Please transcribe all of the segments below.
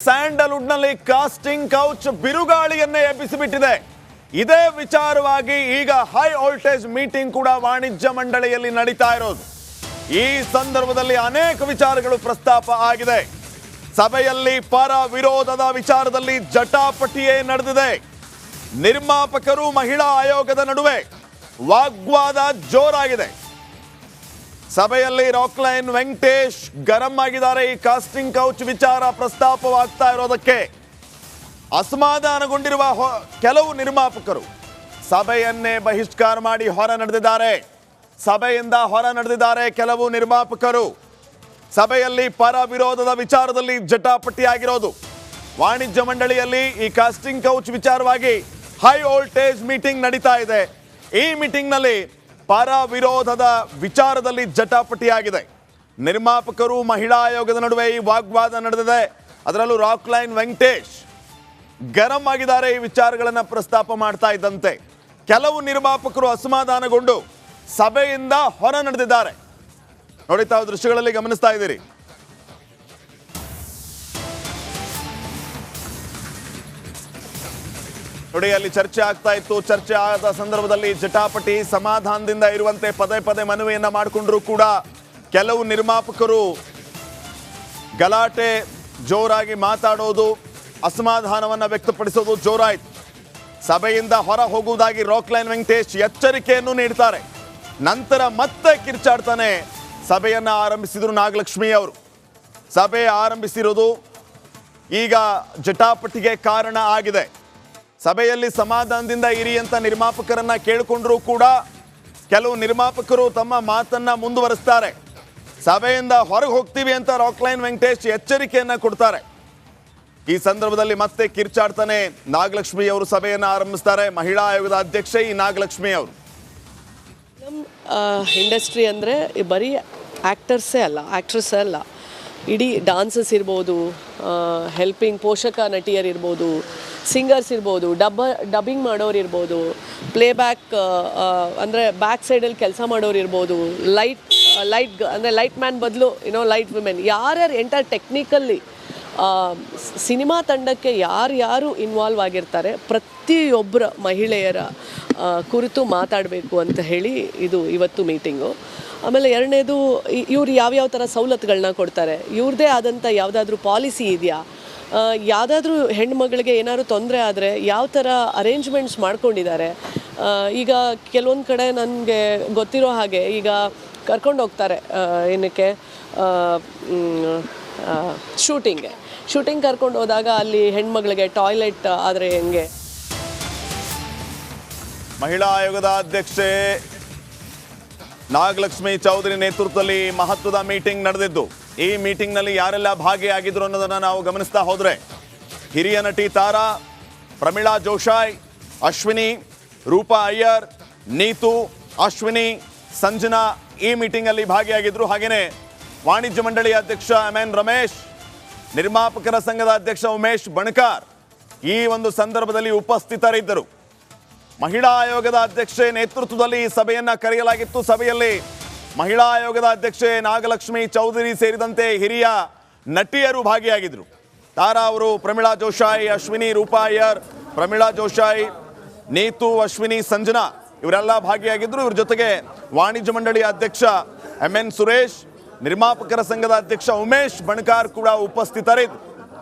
Sandalwood ನಲ್ಲಿ casting couch ಬಿರುಗಾಳಿಯನ್ನೇ ಎಬ್ಬಿಸಿಬಿಟ್ಟಿದೆ. ಇದೇ ವಿಚಾರವಾಗಿ ಈಗ ಹೈ ವೋಲ್ಟೇಜ್ ಮೀಟಿಂಗ್ ಕೂಡ ವಾಣಿಜ್ಯ ಮಂಡಳಿಯಲ್ಲಿ ನಡೀತಾ ಇರೋದು. ಈ ಸಂದರ್ಭದಲ್ಲಿ ಅನೇಕ ವಿಚಾರಗಳು ಪ್ರಸ್ತಾಪ ಆಗಿದೆ. ಸಭೆಯಲ್ಲಿ ಪರ ವಿರೋಧದ ವಿಚಾರದಲ್ಲಿ ಜಟಾಪಟಿಯೇ ನಡೆದಿದೆ. ನಿರ್ಮಾಪಕರು ಮಹಿಳಾ ಆಯೋಗದ ನಡುವೆ ವಾಗ್ವಾದ ಜೋರಾಗಿದೆ. ಸಭೆಯಲ್ಲಿ ರಾಕ್ಲೈನ್ ವೆಂಕಟೇಶ್ ಗರಂ ಆಗಿದ್ದಾರೆ. ಈ ಕಾಸ್ಟಿಂಗ್ ಕೌಚ್ ವಿಚಾರ ಪ್ರಸ್ತಾಪವಾಗ್ತಾ ಇರೋದಕ್ಕೆ ಅಸಮಾಧಾನಗೊಂಡಿರುವ ಕೆಲವು ನಿರ್ಮಾಪಕರು ಸಭೆಯನ್ನೇ ಬಹಿಷ್ಕಾರ ಮಾಡಿ ಸಭೆಯಿಂದ ಹೊರ ನಡೆದಿದ್ದಾರೆ. ಕೆಲವು ನಿರ್ಮಾಪಕರು ಸಭೆಯಲ್ಲಿ ಪರ ವಿರೋಧದ ವಿಚಾರದಲ್ಲಿ ಜಟಾಪಟಿ ಆಗಿರೋದು. ವಾಣಿಜ್ಯ ಮಂಡಳಿಯಲ್ಲಿ ಈ ಕಾಸ್ಟಿಂಗ್ ಕೌಚ್ ವಿಚಾರವಾಗಿ ಹೈ ವೋಲ್ಟೇಜ್ ಮೀಟಿಂಗ್ ನಡೀತಾ ಇದೆ. ಈ ಮೀಟಿಂಗ್ ನಲ್ಲಿ ಪರ ವಿರೋಧದ ವಿಚಾರದಲ್ಲಿ ಜಟಾಪಟಿ ಆಗಿದೆ. ನಿರ್ಮಾಪಕರು ಮಹಿಳಾ ಆಯೋಗದ ನಡುವೆ ಈ ವಾಗ್ವಾದ ನಡೆದಿದೆ. ಅದರಲ್ಲೂ ರಾಕ್ಲೈನ್ ವೆಂಕಟೇಶ್ ಗರಂ ಆಗಿದ್ದಾರೆ. ಈ ವಿಚಾರಗಳನ್ನು ಪ್ರಸ್ತಾಪ ಮಾಡ್ತಾ ಇದ್ದಂತೆ ಕೆಲವು ನಿರ್ಮಾಪಕರು ಅಸಮಾಧಾನಗೊಂಡು ಸಭೆಯಿಂದ ಹೊರ ನಡೆದಿದ್ದಾರೆ. ನೋಡಿ, ತಾವು ದೃಶ್ಯಗಳಲ್ಲಿ ಗಮನಿಸ್ತಾ ಇದ್ದೀರಿ. ನೋಡಿ, ಅಲ್ಲಿ ಚರ್ಚೆ ಆಗ್ತಾ ಇತ್ತು. ಚರ್ಚೆ ಆದ ಸಂದರ್ಭದಲ್ಲಿ ಜಟಾಪಟಿ, ಸಮಾಧಾನದಿಂದ ಇರುವಂತೆ ಪದೇ ಪದೇ ಮನವಿಯನ್ನ ಮಾಡಿಕೊಂಡ್ರು ಕೂಡ ಕೆಲವು ನಿರ್ಮಾಪಕರು ಗಲಾಟೆ, ಜೋರಾಗಿ ಮಾತಾಡೋದು, ಅಸಮಾಧಾನವನ್ನ ವ್ಯಕ್ತಪಡಿಸೋದು ಜೋರಾಯಿತು. ಸಭೆಯಿಂದ ಹೊರ ಹೋಗುವುದಾಗಿ ರಾಕ್ಲೈನ್ ವೆಂಕಟೇಶ್ ಎಚ್ಚರಿಕೆಯನ್ನು ನೀಡ್ತಾರೆ. ನಂತರ ಮತ್ತೆ ಕಿರ್ಚಾಡ್ತಾನೆ ಸಭೆಯನ್ನ ಆರಂಭಿಸಿದ್ರು ನಾಗಲಕ್ಷ್ಮಿ ಅವರು. ಸಭೆ ಆರಂಭಿಸಿರೋದು ಈಗ ಜಟಾಪಟಿಗೆ ಕಾರಣ ಆಗಿದೆ. ಸಭೆಯಲ್ಲಿ ಸಮಾಧಾನದಿಂದ ಇರಿ ಅಂತ ನಿರ್ಮಾಪಕರನ್ನ ಕೇಳಿಕೊಂಡ್ರೂ ಕೂಡ ಕೆಲವು ನಿರ್ಮಾಪಕರು ತಮ್ಮ ಮಾತನ್ನ ಮುಂದುವರಿಸ್ತಾರೆ. ಸಭೆಯಿಂದ ಹೊರಗೆ ಹೋಗ್ತೀವಿ ಅಂತ ರಾಕ್ಲೈನ್ ವೆಂಕಟೇಶ್ ಎಚ್ಚರಿಕೆಯನ್ನ ಕೊಡ್ತಾರೆ. ಈ ಸಂದರ್ಭದಲ್ಲಿ ಮತ್ತೆ ಕಿರ್ಚಾಡ್ತಾನೆ ನಾಗಲಕ್ಷ್ಮಿ ಅವರು ಸಭೆಯನ್ನ ಆರಂಭಿಸ್ತಾರೆ. ಮಹಿಳಾ ಆಯೋಗದ ಅಧ್ಯಕ್ಷೆ ಈ ನಾಗಲಕ್ಷ್ಮಿ ಅವರು. ಇಂಡಸ್ಟ್ರಿ ಅಂದರೆ ಬರೀ ಆ್ಯಕ್ಟರ್ಸೇ ಅಲ್ಲ, ಇಡೀ ಡಾನ್ಸಸ್ ಇರ್ಬೋದು, ಹೆಲ್ಪಿಂಗ್ ಪೋಷಕ ನಟಿಯರಿರ್ಬೋದು, ಸಿಂಗರ್ಸ್ ಇರ್ಬೋದು, ಡಬ್ಬಿಂಗ್ ಮಾಡೋರು ಇರ್ಬೋದು, ಪ್ಲೇಬ್ಯಾಕ್ ಅಂದರೆ ಬ್ಯಾಕ್ ಸೈಡಲ್ಲಿ ಕೆಲಸ ಮಾಡೋರು ಇರ್ಬೋದು, ಲೈಟ್ ಅಂದರೆ ಲೈಟ್ ಮ್ಯಾನ್ ಬದಲು ಲೈಟ್ ವಿಮೆನ್, ಯಾರ್ಯಾರು ಎಂಟರ್ ಟೆಕ್ನಿಕಲ್ಲಿ ಸಿನಿಮಾ ತಂಡಕ್ಕೆ ಯಾರು ಇನ್ವಾಲ್ವ್ ಆಗಿರ್ತಾರೆ ಪ್ರತಿಯೊಬ್ಬರ ಮಹಿಳೆಯರ ಕುರಿತು ಮಾತಾಡಬೇಕು ಅಂತ ಹೇಳಿ ಇದು ಇವತ್ತು ಮೀಟಿಂಗು. ಆಮೇಲೆ ಎರಡನೇದು, ಇವ್ರು ಯಾವ್ಯಾವ ಥರ ಸವಲತ್ತುಗಳನ್ನ ಕೊಡ್ತಾರೆ, ಇವ್ರದ್ದೇ ಆದಂಥ ಯಾವುದಾದ್ರೂ ಪಾಲಿಸಿ ಇದೆಯಾ, ಯಾವುದಾದ್ರೂ ಹೆಣ್ಮಗಳಿಗೆ ಏನಾದ್ರು ತೊಂದರೆ ಆದರೆ ಯಾವ ಥರ ಅರೇಂಜ್ಮೆಂಟ್ಸ್ ಮಾಡ್ಕೊಂಡಿದ್ದಾರೆ. ಈಗ ಕೆಲವೊಂದು ಕಡೆ ನನಗೆ ಗೊತ್ತಿರೋ ಹಾಗೆ ಈಗ ಕರ್ಕೊಂಡು ಹೋಗ್ತಾರೆ ಏನಕ್ಕೆ ಶೂಟಿಂಗ್ ಕರ್ಕೊಂಡು ಹೋದಾಗ ಅಲ್ಲಿ ಹೆಣ್ಮಗಳಿಗೆ ಟಾಯ್ಲೆಟ್ ಆದರೆ ಹೆಂಗೆ. ಮಹಿಳಾ ಆಯೋಗದ ಅಧ್ಯಕ್ಷೆ ನಾಗಲಕ್ಷ್ಮಿ ಚೌಧರಿ ನೇತೃತ್ವದಲ್ಲಿ ಮಹತ್ವದ ಮೀಟಿಂಗ್ ನಡೆದಿದ್ದು. ಈ ಮೀಟಿಂಗ್ನಲ್ಲಿ ಯಾರೆಲ್ಲ ಭಾಗಿಯಾಗಿದ್ರು ಅನ್ನೋದನ್ನು ನಾವು ಗಮನಿಸ್ತಾ ಹೋದ್ರೆ, ಹಿರಿಯ ನಟಿ ತಾರಾ, ಪ್ರಮೀಳಾ ಜೋಶಾಯ್, ಅಶ್ವಿನಿ, ರೂಪಾ ಅಯ್ಯರ್, ನೀತು, ಅಶ್ವಿನಿ, ಸಂಜನಾ ಈ ಮೀಟಿಂಗಲ್ಲಿ ಭಾಗಿಯಾಗಿದ್ರು. ಹಾಗೆಯೇ ವಾಣಿಜ್ಯ ಮಂಡಳಿ ಅಧ್ಯಕ್ಷ MN ರಮೇಶ್, ನಿರ್ಮಾಪಕರ ಸಂಘದ ಅಧ್ಯಕ್ಷ ಉಮೇಶ್ ಬಣಕಾರ್ ಈ ಒಂದು ಸಂದರ್ಭದಲ್ಲಿ ಉಪಸ್ಥಿತರಿದ್ದರು. ಮಹಿಳಾ ಆಯೋಗದ ಅಧ್ಯಕ್ಷೆ ನೇತೃತ್ವದಲ್ಲಿ ಈ ಸಭೆಯನ್ನ ಕರೆಯಲಾಗಿತ್ತು. ಸಭೆಯಲ್ಲಿ ಮಹಿಳಾ ಆಯೋಗದ ಅಧ್ಯಕ್ಷೆ ನಾಗಲಕ್ಷ್ಮಿ ಚೌಧರಿ ಸೇರಿದಂತೆ ಹಿರಿಯ ನಟಿಯರು ಭಾಗಿಯಾಗಿದ್ದರು. ತಾರಾ ಅವರು, ಪ್ರಮೀಳಾ ಜೋಶಾಯ್, ಅಶ್ವಿನಿ, ರೂಪಾ ಅಯ್ಯರ್, ಪ್ರಮೀಳಾ ಜೋಶಾಯ್, ನೀತು, ಅಶ್ವಿನಿ, ಸಂಜನಾ ಇವರೆಲ್ಲ ಭಾಗಿಯಾಗಿದ್ದರು. ಇವ್ರ ಜೊತೆಗೆ ವಾಣಿಜ್ಯ ಮಂಡಳಿಯ ಅಧ್ಯಕ್ಷ MN ಸುರೇಶ್, ನಿರ್ಮಾಪಕರ ಸಂಘದ ಅಧ್ಯಕ್ಷ ಉಮೇಶ್ ಬಣಕಾರ್ ಕೂಡ ಉಪಸ್ಥಿತರಿದ್ದರು.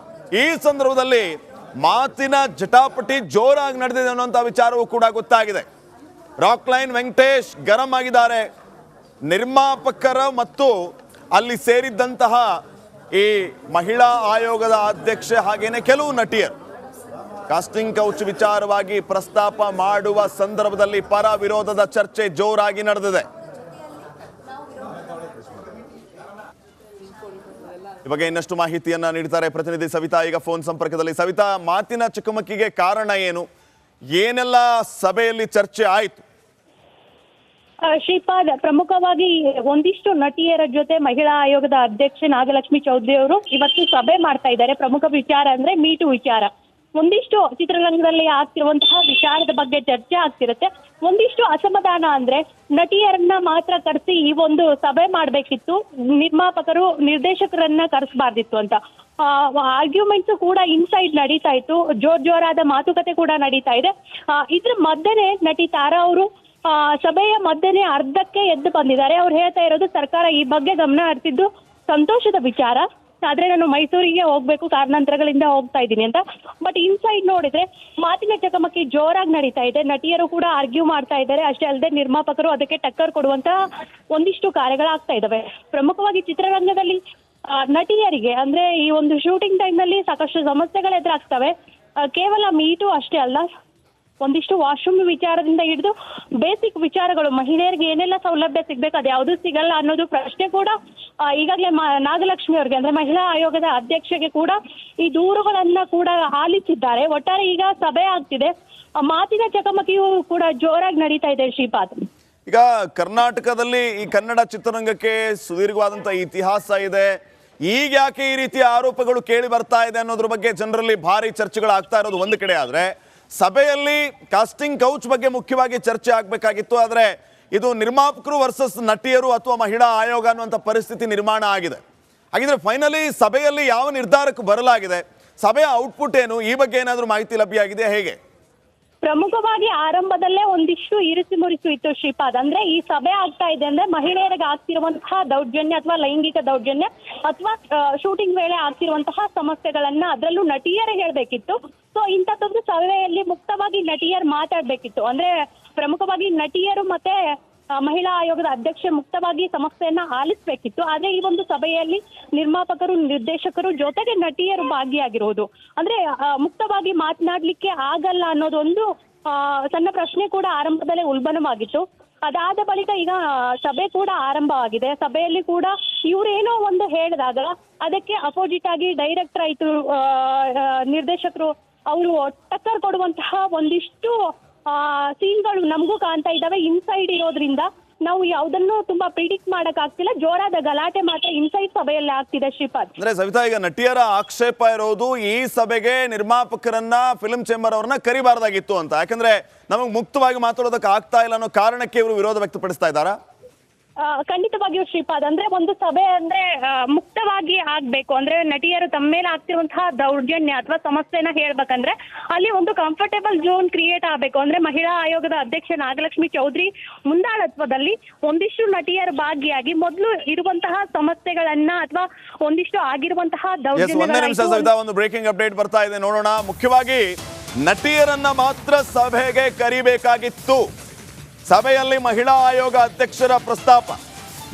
ಈ ಸಂದರ್ಭದಲ್ಲಿ ಮಾತಿನ ಜಟಾಪಟಿ ಜೋರಾಗಿ ನಡೆದಿದೆ ಅನ್ನುವಂಥ ವಿಚಾರವೂ ಕೂಡ ಗೊತ್ತಾಗಿದೆ. ರಾಕ್ಲೈನ್ ವೆಂಕಟೇಶ್ ಗರಂ ಆಗಿದ್ದಾರೆ. ನಿರ್ಮಾಪಕರ ಮತ್ತು ಅಲ್ಲಿ ಸೇರಿದ್ದಂತಹ ಈ ಮಹಿಳಾ ಆಯೋಗದ ಅಧ್ಯಕ್ಷೆ ಹಾಗೇನೆ ಕೆಲವು ನಟಿಯರು ಕಾಸ್ಟಿಂಗ್ ಕೌಚ್ ವಿಚಾರವಾಗಿ ಪ್ರಸ್ತಾಪ ಮಾಡುವ ಸಂದರ್ಭದಲ್ಲಿ ಪರ ವಿರೋಧದ ಚರ್ಚೆ ಜೋರಾಗಿ ನಡೆದಿದೆ. ಈ ಬಗ್ಗೆ ಇನ್ನಷ್ಟು ಮಾಹಿತಿಯನ್ನ ನೀಡ್ತಾರೆ ಪ್ರತಿನಿಧಿ ಸವಿತಾ ಈಗ ಫೋನ್ ಸಂಪರ್ಕದಲ್ಲಿ. ಸವಿತಾ, ಮಾತಿನ ಚಕಮಕಿಗೆ ಕಾರಣ ಏನು, ಏನೆಲ್ಲ ಸಭೆಯಲ್ಲಿ ಚರ್ಚೆ ಆಯಿತು? ಶ್ರೀಪಾದ್, ಪ್ರಮುಖವಾಗಿ ಒಂದಿಷ್ಟು ನಟಿಯರ ಜೊತೆ ಮಹಿಳಾ ಆಯೋಗದ ಅಧ್ಯಕ್ಷೆ ನಾಗಲಕ್ಷ್ಮಿ ಚೌಧರಿ ಅವರು ಇವತ್ತು ಸಭೆ ಮಾಡ್ತಾ ಇದ್ದಾರೆ. ಪ್ರಮುಖ ವಿಚಾರ ಅಂದ್ರೆ ಮೀಟು ವಿಚಾರ. ಒಂದಿಷ್ಟು ಚಿತ್ರರಂಗದಲ್ಲಿ ಆಗ್ತಿರುವಂತಹ ವಿಚಾರದ ಬಗ್ಗೆ ಚರ್ಚೆ ಆಗ್ತಿರುತ್ತೆ. ಒಂದಿಷ್ಟು ಅಸಮಾಧಾನ ಅಂದ್ರೆ ನಟಿಯರನ್ನ ಮಾತ್ರ ಕರೆಸಿ ಈ ಒಂದು ಸಭೆ ಮಾಡ್ಬೇಕಿತ್ತು, ನಿರ್ಮಾಪಕರು ನಿರ್ದೇಶಕರನ್ನ ಕರೆಸಬಾರ್ದಿತ್ತು ಅಂತ. ಆರ್ಗ್ಯುಮೆಂಟ್ಸ್ ಕೂಡ ಇನ್ಸೈಡ್ ನಡೀತಾ ಇತ್ತು, ಜೋರಾದ ಮಾತುಕತೆ ಕೂಡ ನಡೀತಾ ಇದೆ. ಇದ್ರ ಮಧ್ಯೆನೆ ನಟಿ ತಾರಾ ಅವರು ಸಭೆಯ ಮಧ್ಯೆನೆ ಅರ್ಧಕ್ಕೆ ಎದ್ದು ಬಂದಿದ್ದಾರೆ. ಅವ್ರು ಹೇಳ್ತಾ ಇರೋದು ಸರ್ಕಾರ ಈ ಬಗ್ಗೆ ಗಮನ ಹರಿಸಿದ್ದು ಸಂತೋಷದ ವಿಚಾರ, ಆದ್ರೆ ನಾನು ಮೈಸೂರಿಗೆ ಹೋಗ್ಬೇಕು, ಕಾರಣಾಂತರಗಳಿಂದ ಹೋಗ್ತಾ ಇದ್ದೀನಿ ಅಂತ. ಬಟ್ ಇನ್ಸೈಡ್ ನೋಡಿದ್ರೆ ಮಾತಿನ ಚಕಮಕಿ ಜೋರಾಗಿ ನಡೀತಾ ಇದೆ. ನಟಿಯರು ಕೂಡ ಆರ್ಗ್ಯೂ ಮಾಡ್ತಾ ಇದ್ದಾರೆ. ಅಷ್ಟೇ ಅಲ್ಲದೆ ನಿರ್ಮಾಪಕರು ಅದಕ್ಕೆ ಟಕ್ಕರ್ ಕೊಡುವಂತಹ ಒಂದಿಷ್ಟು ಕಾರ್ಯಗಳಾಗ್ತಾ ಇದಾವೆ. ಪ್ರಮುಖವಾಗಿ ಚಿತ್ರರಂಗದಲ್ಲಿ ನಟಿಯರಿಗೆ ಅಂದ್ರೆ ಈ ಒಂದು ಶೂಟಿಂಗ್ ಟೈಮ್ ನಲ್ಲಿ ಸಾಕಷ್ಟು ಸಮಸ್ಯೆಗಳು ಎದುರಾಗ್ತವೆ. ಕೇವಲ ಮೀಟು ಅಷ್ಟೇ ಅಲ್ಲ, ಒಂದಿಷ್ಟು ವಾಶ್ರೂಮ್ ವಿಚಾರದಿಂದ ಹಿಡಿದು ಬೇಸಿಕ್ ವಿಚಾರಗಳು, ಮಹಿಳೆಯರಿಗೆ ಏನೆಲ್ಲ ಸೌಲಭ್ಯ ಸಿಗ್ಬೇಕು ಅದು ಯಾವುದು ಸಿಗಲ್ಲ ಅನ್ನೋದು ಪ್ರಶ್ನೆ ಕೂಡ ಈಗಾಗಲೇ ನಾಗಲಕ್ಷ್ಮಿ ಅವರಿಗೆ ಅಂದ್ರೆ ಮಹಿಳಾ ಆಯೋಗದ ಅಧ್ಯಕ್ಷೆಗೆ ಕೂಡ ಈ ದೂರುಗಳನ್ನ ಕೂಡ ಆಲಿಸಿದ್ದಾರೆ. ಒಟ್ಟಾರೆ ಈಗ ಸಭೆ ಆಗ್ತಿದೆ, ಮಾತಿನ ಚಕಮಕಿಯು ಕೂಡ ಜೋರಾಗಿ ನಡೀತಾ ಇದೆ. ಶ್ರೀಪಾದ್, ಈಗ ಕರ್ನಾಟಕದಲ್ಲಿ ಈ ಕನ್ನಡ ಚಿತ್ರರಂಗಕ್ಕೆ ಸುದೀರ್ಘವಾದಂಥ ಇತಿಹಾಸ ಇದೆ. ಈಗ ಯಾಕೆ ಈ ರೀತಿಯ ಆರೋಪಗಳು ಕೇಳಿ ಬರ್ತಾ ಇದೆ ಅನ್ನೋದ್ರ ಬಗ್ಗೆ ಜನರಲ್ಲಿ ಭಾರಿ ಚರ್ಚೆಗಳಾಗ್ತಾ ಇರೋದು ಒಂದು ಕಡೆ, ಆದರೆ ಸಭೆಯಲ್ಲಿ ಕಾಸ್ಟಿಂಗ್ ಕೌಚ್ ಬಗ್ಗೆ ಮುಖ್ಯವಾಗಿ ಚರ್ಚೆ ಆಗಬೇಕಾಗಿತ್ತು. ಆದರೆ ಇದು ನಿರ್ಮಾಪಕರು ವರ್ಸಸ್ ನಟಿಯರು ಅಥವಾ ಮಹಿಳಾ ಆಯೋಗ ಅನ್ನುವಂಥ ಪರಿಸ್ಥಿತಿ ನಿರ್ಮಾಣ ಆಗಿದೆ. ಹಾಗಿದ್ರೆ ಫೈನಲಿ ಸಭೆಯಲ್ಲಿ ಯಾವ ನಿರ್ಧಾರಕ್ಕೆ ಬರಲಾಗಿದೆ, ಸಭೆಯ ಔಟ್ಪುಟ್ ಏನು, ಈ ಬಗ್ಗೆ ಏನಾದರೂ ಮಾಹಿತಿ ಲಭ್ಯ ಆಗಿದೆ ಹೇಗೆ? ಪ್ರಮುಖವಾಗಿ ಆರಂಭದಲ್ಲೇ ಒಂದಿಷ್ಟು ಇರಿಸಿ ಮುರಿಸು ಇತ್ತು ಶ್ರೀಪಾದ್. ಅಂದ್ರೆ ಈ ಸಭೆ ಆಗ್ತಾ ಇದೆ ಅಂದ್ರೆ ಮಹಿಳೆಯರಿಗೆ ಆಗ್ತಿರುವಂತಹ ದೌರ್ಜನ್ಯ ಅಥವಾ ಲೈಂಗಿಕ ದೌರ್ಜನ್ಯ ಅಥವಾ ಶೂಟಿಂಗ್ ವೇಳೆ ಆಗ್ತಿರುವಂತಹ ಸಮಸ್ಯೆಗಳನ್ನ ಅದರಲ್ಲೂ ನಟಿಯರೇ ಹೇಳ್ಬೇಕಿತ್ತು. ಸೊ ಇಂಥದ್ದೊಂದು ಸಭೆಯಲ್ಲಿ ಮುಕ್ತವಾಗಿ ನಟಿಯರು ಮಾತಾಡ್ಬೇಕಿತ್ತು. ಅಂದ್ರೆ ಪ್ರಮುಖವಾಗಿ ನಟಿಯರು ಮತ್ತೆ ಮಹಿಳಾ ಆಯೋಗದ ಅಧ್ಯಕ್ಷೆ ಮುಕ್ತವಾಗಿ ಸಮಸ್ಯೆಯನ್ನ ಆಲಿಸಬೇಕಿತ್ತು. ಆದ್ರೆ ಈ ಒಂದು ಸಭೆಯಲ್ಲಿ ನಿರ್ಮಾಪಕರು, ನಿರ್ದೇಶಕರು ಜೊತೆಗೆ ನಟಿಯರು ಭಾಗಿಯಾಗಿರುವುದು ಅಂದ್ರೆ ಮುಕ್ತವಾಗಿ ಮಾತನಾಡ್ಲಿಕ್ಕೆ ಆಗಲ್ಲ ಅನ್ನೋದೊಂದು ಸಣ್ಣ ಪ್ರಶ್ನೆ ಕೂಡ ಆರಂಭದಲ್ಲೇ ಉಲ್ಬಣವಾಗಿತ್ತು. ಅದಾದ ಬಳಿಕ ಈಗ ಸಭೆ ಕೂಡ ಆರಂಭವಾಗಿದೆ. ಸಭೆಯಲ್ಲಿ ಕೂಡ ಇವರೇನೋ ಒಂದು ಹೇಳಿದಾಗ ಅದಕ್ಕೆ ಅಪೋಸಿಟ್ ಆಗಿ ಡೈರೆಕ್ಟರ್ ಆಯ್ತು, ನಿರ್ದೇಶಕರು ಅವರು ಟಕ್ಕರ್ ಕೊಡುವಂತಹ ಒಂದಿಷ್ಟು ಸೀನ್ಗಳು ನಮಗೂ ಕಾಣ್ತಾ ಇದ್ದಾವೆ. ಇನ್ಸೈಡ್ ಇರೋದ್ರಿಂದ ನಾವು ಯಾವುದನ್ನು ತುಂಬಾ ಪ್ರಿಡಿಕ್ಟ್ ಮಾಡಕ್ ಆಗ್ತಿಲ್ಲ. ಜೋರಾದ ಗಲಾಟೆ ಮಾತ್ರ ಇನ್ಸೈಡ್ ಸಭೆಯಲ್ಲಿ ಆಗ್ತಿದೆ. ಶ್ರೀಪಾದ್, ಅಂದ್ರೆ ಸವಿತಾ, ಈಗ ನಟಿಯರ ಆಕ್ಷೇಪ ಇರೋದು ಈ ಸಭೆಗೆ ನಿರ್ಮಾಪಕರನ್ನ, ಫಿಲ್ಮ್ ಚೇಂಬರ್ ಅವ್ರನ್ನ ಕರಿಬಾರ್ದಾಗಿತ್ತು ಅಂತ. ಯಾಕಂದ್ರೆ ನಮಗೆ ಮುಕ್ತವಾಗಿ ಮಾತಾಡೋದಕ್ಕೆ ಆಗ್ತಾ ಇಲ್ಲ ಅನ್ನೋ ಕಾರಣಕ್ಕೆ ಇವರು ವಿರೋಧ ವ್ಯಕ್ತಪಡಿಸ್ತಾ ಇದ್ದಾರಾ? ಖಂಡಿತವಾಗಿಯೂ ಶ್ರೀಪಾದ್, ಅಂದ್ರೆ ಒಂದು ಸಭೆ ಅಂದ್ರೆ ಮುಕ್ತವಾಗಿ ಆಗ್ಬೇಕು. ಅಂದ್ರೆ ನಟಿಯರು ತಮ್ಮ ಮೇಲೆ ಆಗ್ತಿರುವಂತಹ ದೌರ್ಜನ್ಯ ಅಥವಾ ಸಮಸ್ಯೆನ ಹೇಳ್ಬೇಕಂದ್ರೆ ಅಲ್ಲಿ ಒಂದು ಕಂಫರ್ಟೇಬಲ್ ಝೋನ್ ಕ್ರಿಯೇಟ್ ಆಗಬೇಕು. ಅಂದ್ರೆ ಮಹಿಳಾ ಆಯೋಗದ ಅಧ್ಯಕ್ಷೆ ನಾಗಲಕ್ಷ್ಮಿ ಚೌಧರಿ ಮುಂದಾಳತ್ವದಲ್ಲಿ ಒಂದಿಷ್ಟು ನಟಿಯರು ಭಾಗಿಯಾಗಿ ಮೊದಲು ಇರುವಂತಹ ಸಮಸ್ಯೆಗಳನ್ನ ಅಥವಾ ಒಂದಿಷ್ಟು ಆಗಿರುವಂತಹ ದೌರ್ಜನ್ಯ. ಒಂದು ಬ್ರೇಕಿಂಗ್ ಅಪ್ಡೇಟ್ ಬರ್ತಾ ಇದೆ, ನೋಡೋಣ. ಮುಖ್ಯವಾಗಿ ನಟಿಯರನ್ನ ಮಾತ್ರ ಸಭೆಗೆ ಕರಿಬೇಕಾಗಿತ್ತು. ಸಭೆಯಲ್ಲಿ ಮಹಿಳಾ ಆಯೋಗ ಅಧ್ಯಕ್ಷರ ಪ್ರಸ್ತಾಪ,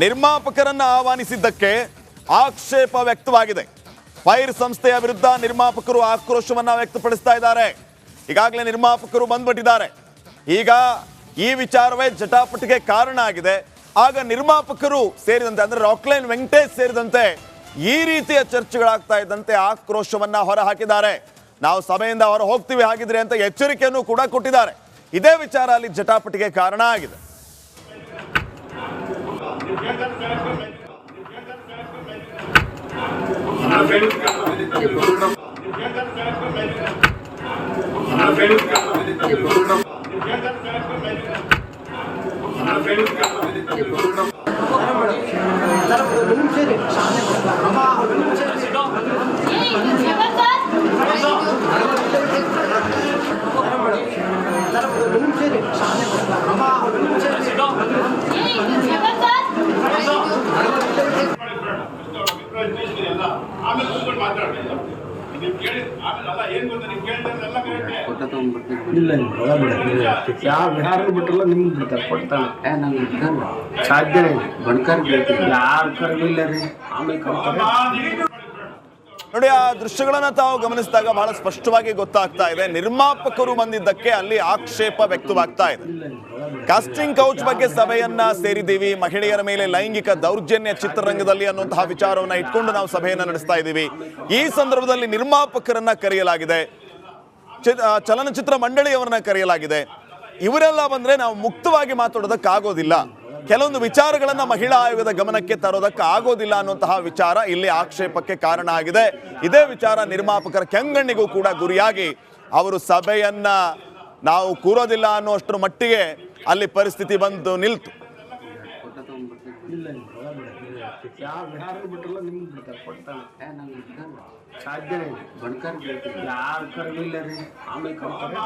ನಿರ್ಮಾಪಕರನ್ನ ಆಹ್ವಾನಿಸಿದ್ದಕ್ಕೆ ಆಕ್ಷೇಪ ವ್ಯಕ್ತವಾಗಿದೆ. ಫೈರ್ ಸಂಸ್ಥೆಯ ವಿರುದ್ಧ ನಿರ್ಮಾಪಕರು ಆಕ್ರೋಶವನ್ನ ವ್ಯಕ್ತಪಡಿಸ್ತಾ ಇದ್ದಾರೆ. ಈಗಾಗಲೇ ನಿರ್ಮಾಪಕರು ಬಂದ್ಬಿಟ್ಟಿದ್ದಾರೆ. ಈಗ ಈ ವಿಚಾರವೇ ಜಟಾಪಟಿಗೆ ಕಾರಣ ಆಗಿದೆ. ಆಗ ನಿರ್ಮಾಪಕರು ಸೇರಿದಂತೆ, ಅಂದ್ರೆ ರಾಕ್ಲೈನ್ ವೆಂಕಟೇಶ್ ಸೇರಿದಂತೆ ಈ ರೀತಿಯ ಚರ್ಚೆಗಳಾಗ್ತಾ ಇದ್ದಂತೆ ಆಕ್ರೋಶವನ್ನ ಹೊರಹಾಕಿದ್ದಾರೆ. ನಾವು ಸಭೆಯಿಂದ ಹೊರ ಹೋಗ್ತೀವಿ ಹಾಗಿದ್ರೆ ಅಂತ ಎಚ್ಚರಿಕೆಯನ್ನು ಕೂಡ ಕೊಟ್ಟಿದ್ದಾರೆ. ಇದೇ ವಿಚಾರ ಅಲ್ಲಿ ಜಟಾಪಟಿಗೆ ಕಾರಣ ಆಗಿದೆ. ಇಲ್ಲ ಯಾವ ಬಿಹಾರ ಬಿಟ್ಟಲ್ಲ ನಿಮ್ಗೆ ಬಿಡ್ತಾರೆ, ಕೊಡ್ತಾನೆ. ಸಾಧ್ಯನೇ ಬಣ್ಕರ್ ಯಾರು ಕರ್ಗಿಲ್ಲ ರೀ, ಆಮೇಲೆ ಕರ್ತಾರೆ. ನೋಡಿ, ಆ ದೃಶ್ಯಗಳನ್ನ ತಾವು ಗಮನಿಸಿದಾಗ ಬಹಳ ಸ್ಪಷ್ಟವಾಗಿ ಗೊತ್ತಾಗ್ತಾ ಇದೆ. ನಿರ್ಮಾಪಕರು ಬಂದಿದ್ದಕ್ಕೆ ಅಲ್ಲಿ ಆಕ್ಷೇಪ ವ್ಯಕ್ತವಾಗ್ತಾ ಇದೆ. ಕಾಸ್ಟಿಂಗ್ ಕೌಚ್ ಬಗ್ಗೆ ಸಭೆಯನ್ನ ಸೇರಿದ್ದೀವಿ, ಮಹಿಳೆಯರ ಮೇಲೆ ಲೈಂಗಿಕ ದೌರ್ಜನ್ಯ ಚಿತ್ರರಂಗದಲ್ಲಿ ಅನ್ನುವಂತಹ ವಿಚಾರವನ್ನ ಇಟ್ಕೊಂಡು ನಾವು ಸಭೆಯನ್ನ ನಡೆಸ್ತಾ ಇದ್ದೀವಿ. ಈ ಸಂದರ್ಭದಲ್ಲಿ ನಿರ್ಮಾಪಕರನ್ನ ಕರೆಯಲಾಗಿದೆ, ಚಲನಚಿತ್ರ ಮಂಡಳಿಯವರನ್ನ ಕರೆಯಲಾಗಿದೆ. ಇವರೆಲ್ಲ ಬಂದ್ರೆ ನಾವು ಮುಕ್ತವಾಗಿ ಮಾತಾಡೋದಕ್ಕಾಗೋದಿಲ್ಲ, ಕೆಲವೊಂದು ವಿಚಾರಗಳನ್ನ ಮಹಿಳಾ ಆಯೋಗದ ಗಮನಕ್ಕೆ ತರೋದಕ್ಕೆ ಆಗೋದಿಲ್ಲ ಅನ್ನುವಂತಹ ವಿಚಾರ ಇಲ್ಲಿ ಆಕ್ಷೇಪಕ್ಕೆ ಕಾರಣ ಆಗಿದೆ. ಇದೇ ವಿಚಾರ ನಿರ್ಮಾಪಕರ ಕೆಂಗಣ್ಣಿಗೂ ಕೂಡ ಗುರಿಯಾಗಿ ಅವರು ಸಭೆಯನ್ನ ನಾವು ಕೂರೋದಿಲ್ಲ ಅನ್ನುವಷ್ಟರ ಮಟ್ಟಿಗೆ ಅಲ್ಲಿ ಪರಿಸ್ಥಿತಿ ಬಂದು ನಿಲ್ತು. ಯಾವ ಬಿಹಾರ ಬಿಟ್ಟಲ್ಲ ನಿಮ್ಗೆ ಬಿಡ್ತಾರೆ, ಕೊಡ್ತಾನೆ. ಸಾಧ್ಯನೇ ಇಲ್ಲ. ಬಣ್ಕರ್ ಯಾರು ಕರ್ಮಿಲ್ಲ ರೀ ಆಮೇಲೆ ಕರ್ತಾರೆ.